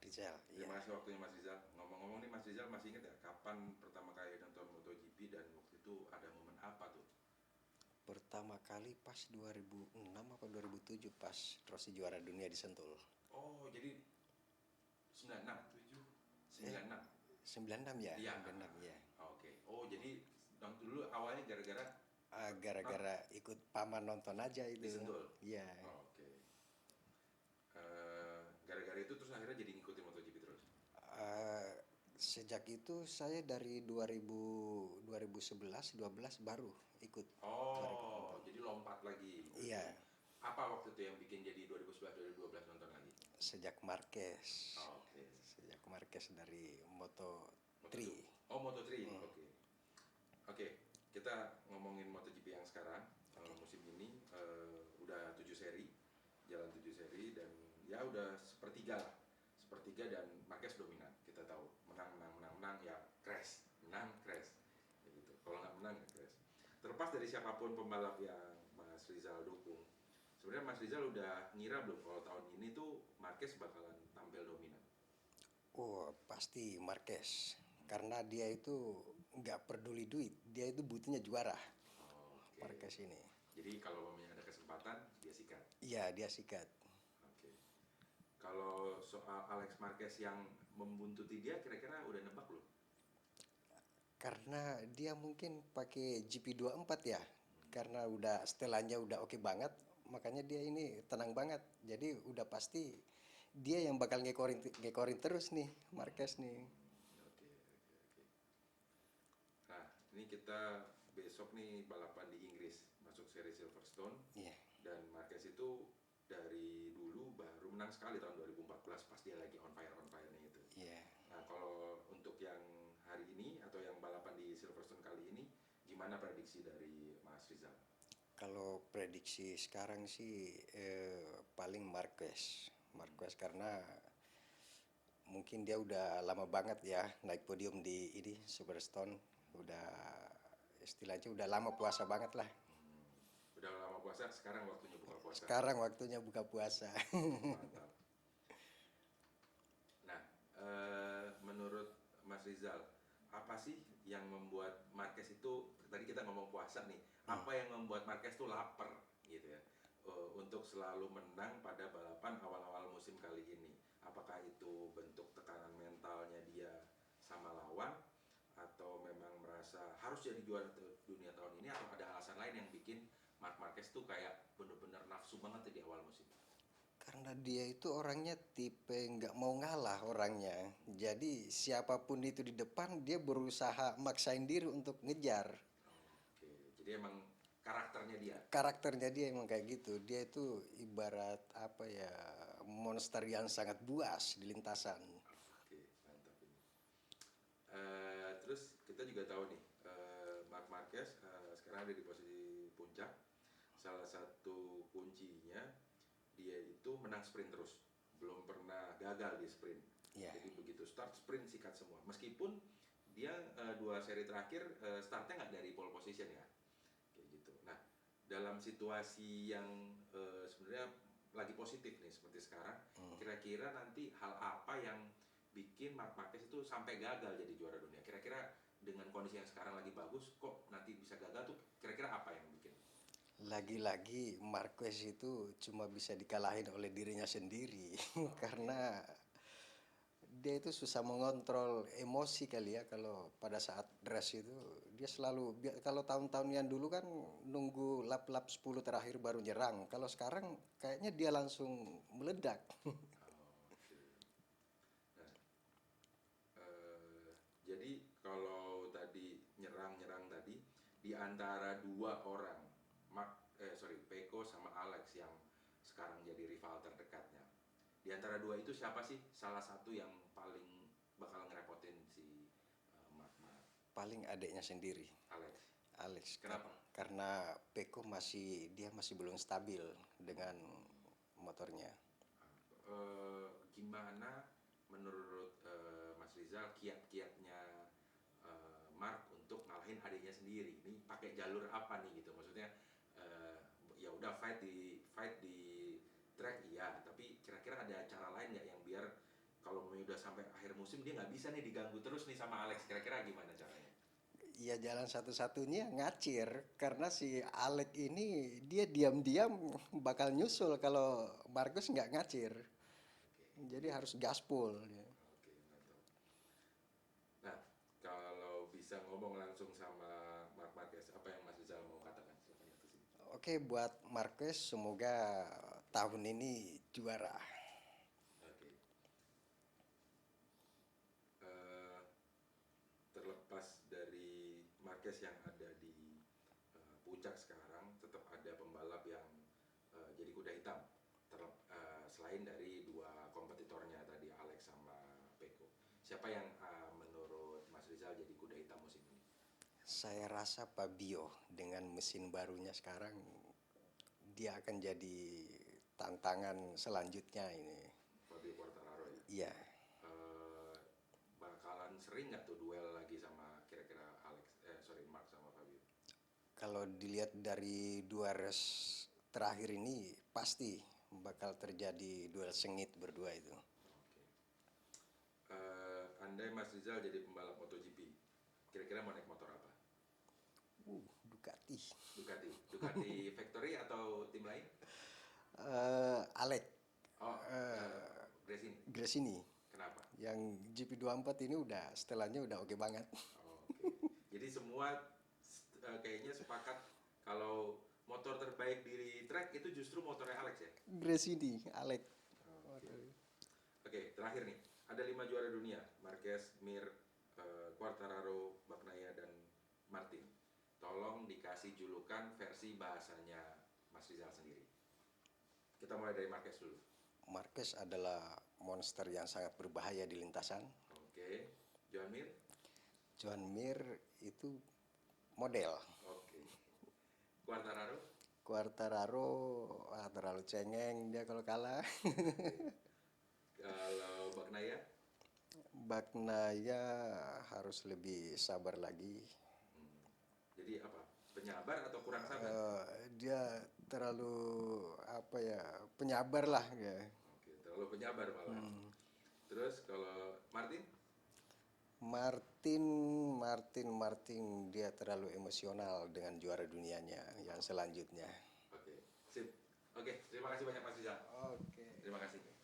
Rizal, iya. Terima kasih waktunya Mas Rizal. Ngomong-ngomong nih Mas Rizal, masih ingat ya kapan pertama kali nonton MotoGP dan waktu itu ada momen apa tuh? Pertama kali pas 2006 apa 2007 pas Rossi juara dunia di Sentul. Oh, jadi 96, Eh, 96. 96 ya, Iya. 96 ya. Oke. Oh, jadi nonton dulu awalnya gara-gara not Gara-gara ikut paman nonton aja di itu. Sentul. Iya. Oke. Gara-gara itu terus akhirnya jadi ngikutin MotoGP terus. Eh, Sejak itu saya dari 2011 12 baru ikut, baru ikut Oh, nonton. jadi lompat lagi berarti. Iya, Apa waktu itu yang bikin jadi 2011 2012 nonton lagi? sejak Marquez. Oke. Sejak Marquez dari Moto Moto2. 3. Oh, Moto3. Oke. Oke, kita ngomongin MotoGP yang sekarang. Oke. Musim ini udah 7 seri, jalan 7 seri dan ya udah sepertiga lah. Sepertiga dan Marquez dominan. Kita tahu menang menang menang menang ya crash, menang crash. Ya gitu. Kalau nggak menang ya crash. Terlepas dari siapapun pembalap yang Mas Rizal dukung, sebenarnya Mas Rizal udah ngira belum kalau tahun ini tuh Marquez bakalan tampil dominan? Oh, pasti Marquez. Karena dia itu nggak peduli duit, dia itu butuhnya juara. Oke. Marquez ini. Jadi kalau memang ada kesempatan dia sikat. Iya, dia sikat. Oke. Kalau soal Alex Marquez yang membuntuti dia, kira-kira udah nebak belum? Karena dia mungkin pakai GP24 ya. Karena udah setelannya udah oke banget, makanya dia ini tenang banget. Jadi udah pasti dia yang bakal ngekorin ngekorin terus nih, Marquez nih. Oke, oke, oke. Nah, ini kita besok nih balapan di Inggris, masuk seri Silverstone. Iya, Dan Marquez itu dari dulu baru menang sekali tahun 2014 pas dia lagi on fire-nya itu. iya. Nah, kalau untuk yang hari ini atau yang balapan di Silverstone kali ini, gimana prediksi dari Mas Rizal? Kalau prediksi sekarang sih paling Marquez. Marquez karena mungkin dia udah lama banget ya naik podium di ini Superstone. Udah istilahnya udah lama puasa banget lah. Udah lama puasa, sekarang waktunya buka puasa. Sekarang waktunya buka puasa. Mantap. Nah, menurut Mas Rizal, apa sih yang membuat Marquez itu, tadi kita ngomong puasa nih, apa yang membuat Marquez tuh lapar gitu ya, untuk selalu menang pada balapan awal-awal musim kali ini? Apakah itu bentuk tekanan mentalnya dia sama lawan, atau memang merasa harus jadi juara dunia tahun ini, atau ada alasan lain yang bikin Marc Marquez tuh kayak bener-bener nafsu banget di awal musim? Karena dia itu orangnya tipe nggak mau ngalah orangnya. Jadi siapapun itu di depan dia berusaha maksain diri untuk ngejar. Oke, jadi emang karakternya dia. Karakternya dia emang kayak gitu. Dia itu ibarat apa ya, monster yang sangat buas di lintasan. Oke, mantap ini. Terus kita juga tahu nih, Marc Marquez sekarang ada di posisi puncak. Salah satu kuncinya dia itu menang sprint terus, belum pernah gagal di sprint. Ya, Jadi begitu start sprint sikat semua. Meskipun dia dua seri terakhir startnya nggak dari pole position ya, kayak gitu. Nah, dalam situasi yang sebenarnya lagi positif nih seperti sekarang, kira-kira nanti hal apa yang bikin Marc Marquez itu sampai gagal jadi juara dunia? Kira-kira dengan kondisi yang sekarang lagi bagus, kok nanti bisa gagal tuh? Kira-kira apa yang bikin? lagi-lagi Marquez itu cuma bisa dikalahin oleh dirinya sendiri. Oke, Karena dia itu susah mengontrol emosi kali ya kalau pada saat dress itu. Dia selalu kalau tahun-tahun yang dulu kan nunggu lap-lap 10 terakhir baru nyerang. Kalau sekarang kayaknya dia langsung meledak. oke. Nah, jadi kalau tadi nyerang-nyerang tadi di antara dua orang, Peko sama Alex yang sekarang jadi rival terdekatnya. Di antara dua itu siapa sih salah satu yang paling bakal ngerepotin si Paling adiknya sendiri, Alex? Alex. Kenapa? Karena Peko dia masih belum stabil dengan motornya. Gimana menurut Mas Rizal kiat-kiatnya Mark untuk ngalahin adiknya sendiri? Ini pakai jalur apa nih gitu? Maksudnya eh, ya udah fight di track iya, tapi kira-kira ada cara lain nggak yang biar kalau pokoknya udah sampai akhir musim dia nggak bisa nih diganggu terus nih sama Alex. Kira-kira gimana caranya? Ya jalan satu-satunya ngacir karena si Alek ini dia diam-diam bakal nyusul kalau Marcus nggak ngacir. Oke, Jadi harus gaspol. oke, mantap. Nah, kalau bisa ngomong langsung sama Mark Marquez, apa yang Mas Rizal mau katakan? Silakan ke sini. Oke, buat Marquez semoga tahun ini juara. Oke. Eh, Terlepas dari Marquez yang ada di puncak sekarang, tetap ada pembalap yang jadi kuda hitam. Selain dari dua kompetitornya tadi Alex sama Peko. Siapa yang menurut Mas Rizal jadi kuda hitam musim ini? Saya rasa Fabio dengan mesin barunya sekarang dia akan jadi tantangan selanjutnya ini. Fabio Quartararo ya. Iya, Eh, Bakalan sering nggak tuh duel lagi sama kira-kira Mark sama Fabio? kalau dilihat dari dua race terakhir ini pasti bakal terjadi duel sengit berdua itu. Oke. Andai Mas Rizal jadi pembalap MotoGP, kira-kira mau naik motor apa? Ducati. Ducati Factory atau tim lain? Alek Oh, eh, Gresini. Gresini Kenapa? yang GP24 ini udah setelahnya udah oke banget. Oh, oke. Jadi semua kayaknya sepakat kalau motor terbaik di track itu justru motornya Alex ya? Gresini, Alek. Oke. Oke, terakhir nih. Ada 5 juara dunia. Marquez, Mir, Quartararo, Bagnaia, dan Martin. Tolong dikasih julukan versi bahasanya Mas Rizal sendiri. Kita mulai dari Marquez dulu. Marquez adalah monster yang sangat berbahaya di lintasan. Oke. Joan Mir? Joan Mir itu model. Oke. Quartararo? Quartararo terlalu cengeng dia kalau kalah. Oke. Kalau Bagnaia? Bagnaia harus lebih sabar lagi. Hmm. Jadi apa? Penyabar atau kurang sabar? Dia terlalu apa ya penyabar lah ya. Oke, terlalu penyabar malah. Terus kalau Martin? Martin, Martin dia terlalu emosional dengan juara dunianya yang selanjutnya. Oke, sip. Oke, terima kasih banyak Mas Rizal. Oke. Terima kasih.